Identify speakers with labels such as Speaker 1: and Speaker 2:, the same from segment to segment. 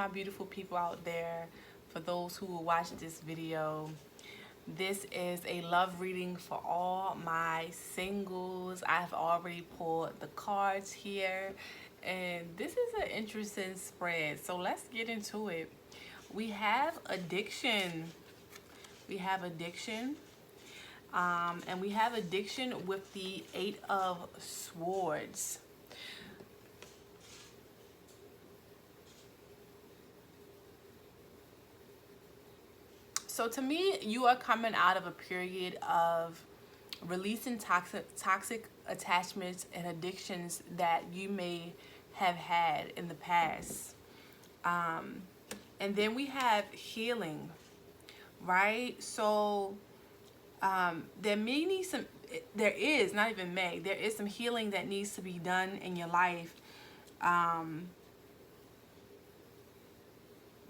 Speaker 1: my beautiful people out there, for those who will watch this video. This is a love reading for all my singles. I've already pulled the cards here, and this is an interesting spread. So let's get into it. We have addiction. We have addiction. And we have addiction with the Eight of Swords. So to me, you are coming out of a period of releasing toxic attachments and addictions that you may have had in the past. And then we have healing, right? So there is some healing that needs to be done in your life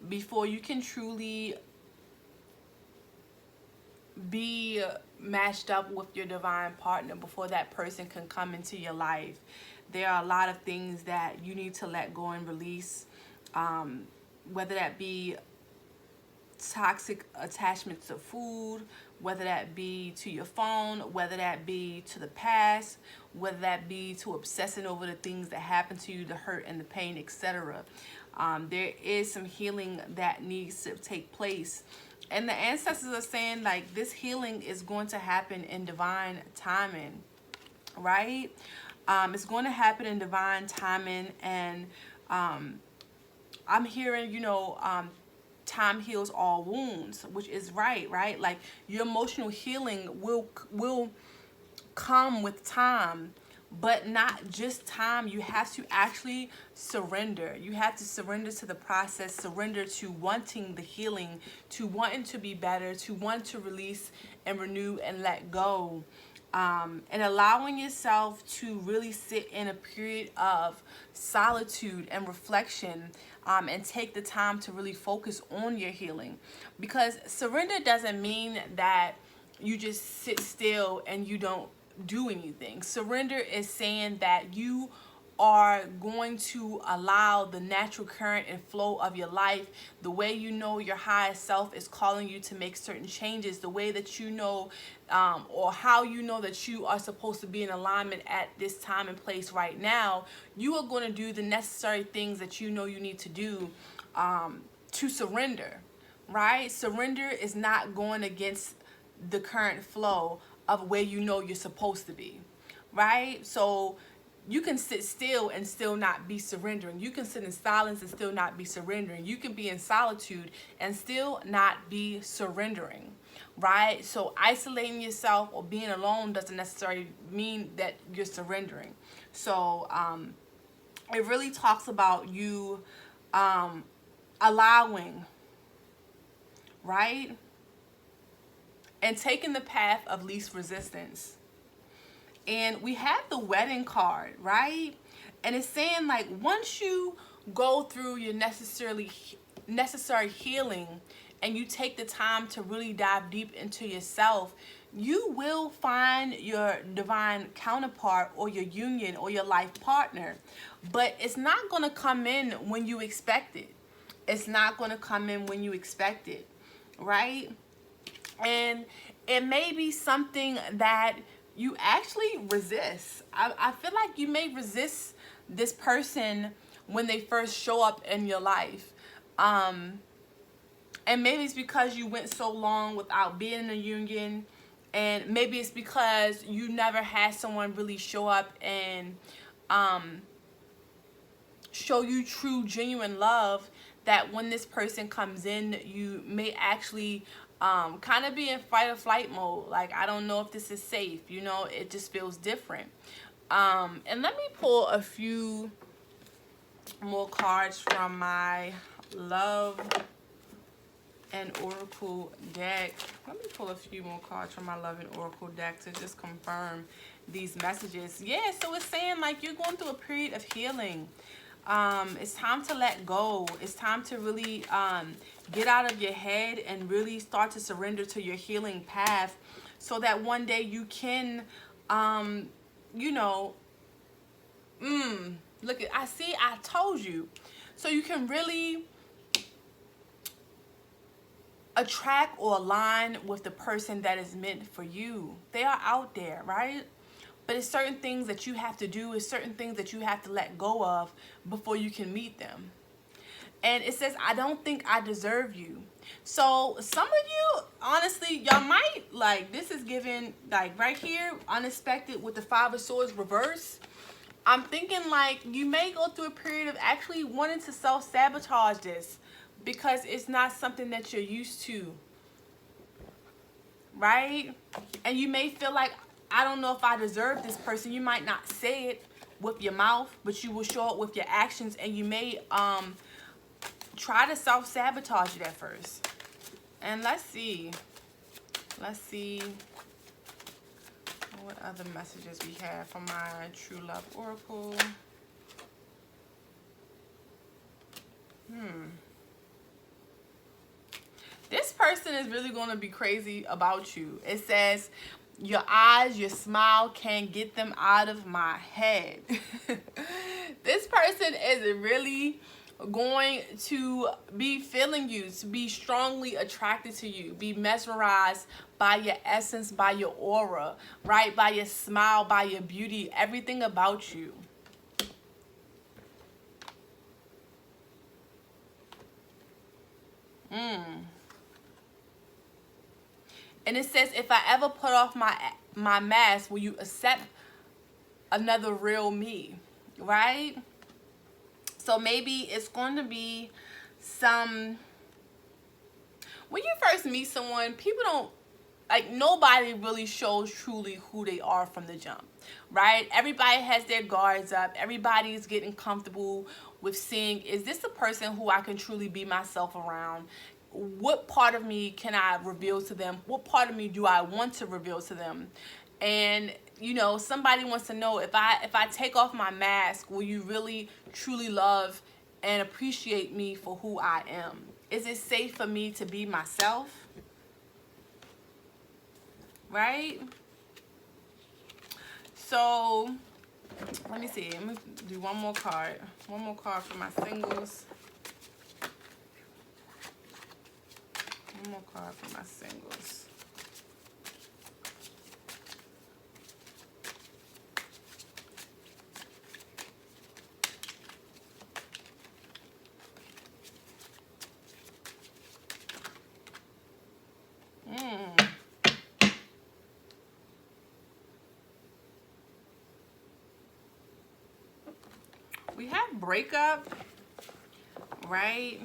Speaker 1: before you can truly be matched up with your divine partner, before that person can come into your life. There are a lot of things that you need to let go and release, whether that be toxic attachments to food, whether that be to your phone, whether that be to the past, whether that be to obsessing over the things that happened to you, the hurt and the pain, etc. There is some healing that needs to take place. And the ancestors are saying, like, this healing is going to happen in divine timing, right? It's going to happen in divine timing. And I'm hearing, time heals all wounds, which is right? Like, your emotional healing will come with time, but not just time. You have to actually surrender. You have to surrender to the process, surrender to wanting the healing, to wanting to be better, to want to release and renew and let go. And allowing yourself to really sit in a period of solitude and reflection, and take the time to really focus on your healing. Because surrender doesn't mean that you just sit still and you don't do anything. Surrender is saying that you are going to allow the natural current and flow of your life, the way your highest self is calling you to make certain changes, the way that or how that you are supposed to be in alignment at this time and place right now. You are going to do the necessary things that you need to do to surrender, right? Surrender is not going against the current flow of where you're supposed to be, right? So you can sit still and still not be surrendering. You can sit in silence and still not be surrendering. You can be in solitude and still not be surrendering, right? So isolating yourself or being alone doesn't necessarily mean that you're surrendering. So it really talks about you allowing, right? And taking the path of least resistance. And we have the wedding card, right? And it's saying, like, once you go through your necessary healing and you take the time to really dive deep into yourself, you will find your divine counterpart or your union or your life partner. But it's not going to come in when you expect it. It's not going to come in when you expect it, right? And it may be something that you actually resist. I feel like you may resist this person when they first show up in your life. And maybe it's because you went so long without being in a union. And maybe it's because you never had someone really show up and show you true, genuine love, that when this person comes in, you may actually kind of be in fight or flight mode. Like, I don't know if this is safe. It just feels different. And let me pull a few more cards from my love and oracle deck. Let me pull a few more cards from my love and oracle deck to just confirm these messages. Yeah, so it's saying, like, you're going through a period of healing. It's time to let go. It's time to really get out of your head and really start to surrender to your healing path, so that one day you can look at, I told you. So you can really attract or align with the person that is meant for you. They are out there, right? But it's certain things that you have to do, it's certain things that you have to let go of before you can meet them. And it says, I don't think I deserve you. So some of you, honestly, y'all might, like, this is given, like, right here, unexpected with the Five of Swords reverse. I'm thinking, like, you may go through a period of actually wanting to self-sabotage this because it's not something that you're used to, right? And you may feel like, I don't know if I deserve this person. You might not say it with your mouth, but you will show it with your actions, and you may try to self-sabotage it at first. And let's see what other messages we have from my True Love Oracle. This person is really going to be crazy about you. It says, your eyes, your smile can't get them out of my head. This person is really going to be feeling you, to be strongly attracted to you, be mesmerized by your essence, by your aura, right? By your smile, by your beauty, everything about you. And it says, if I ever put off my mask, will you accept another real me, right? So maybe it's going to be some, when you first meet someone, people don't, like, nobody really shows truly who they are from the jump, right? Everybody has their guards up. Everybody's getting comfortable with seeing, is this a person who I can truly be myself around? What part of me can I reveal to them? What part of me do I want to reveal to them? And, you know, somebody wants to know, if I take off my mask, will you really truly love and appreciate me for who I am? Is it safe for me to be myself? Right? So, let me see. Let me do one more card. One more card for my singles. One more card for my singles. We have breakup, right?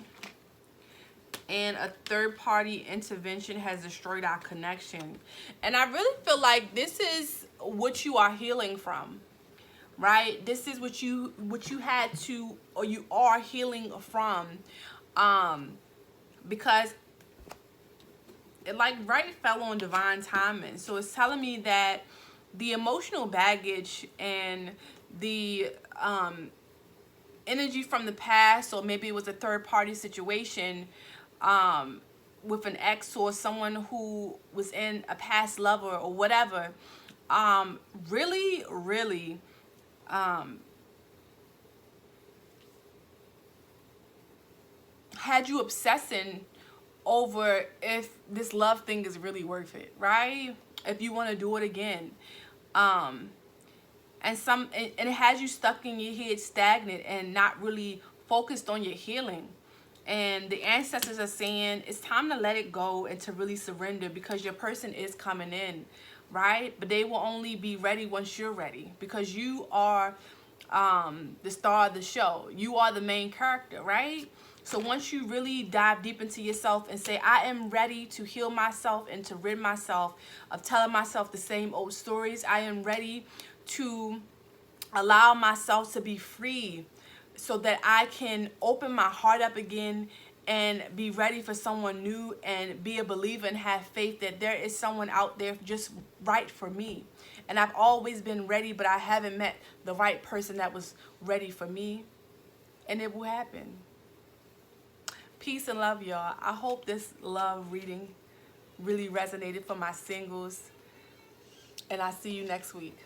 Speaker 1: And a third-party intervention has destroyed our connection. And I really feel like this is what you are healing from, right? This is what you had to, or you are healing from, because it, like, right, fell on divine timing. So it's telling me that the emotional baggage and the energy from the past, or maybe it was a third-party situation with an ex or someone who was in a past lover or whatever, really had you obsessing over if this love thing is really worth it, right? If you want to do it again. And it has you stuck in your head, stagnant, and not really focused on your healing. And the ancestors are saying it's time to let it go and to really surrender, because your person is coming in, right? But they will only be ready once you're ready, because you are the star of the show. You are the main character, right? So once you really dive deep into yourself and say, I am ready to heal myself and to rid myself of telling myself the same old stories. I am ready to allow myself to be free so that I can open my heart up again and be ready for someone new, and be a believer and have faith that there is someone out there just right for me. And I've always been ready, but I haven't met the right person that was ready for me. And it will happen. Peace and love, y'all. I hope this love reading really resonated for my singles. And I'll see you next week.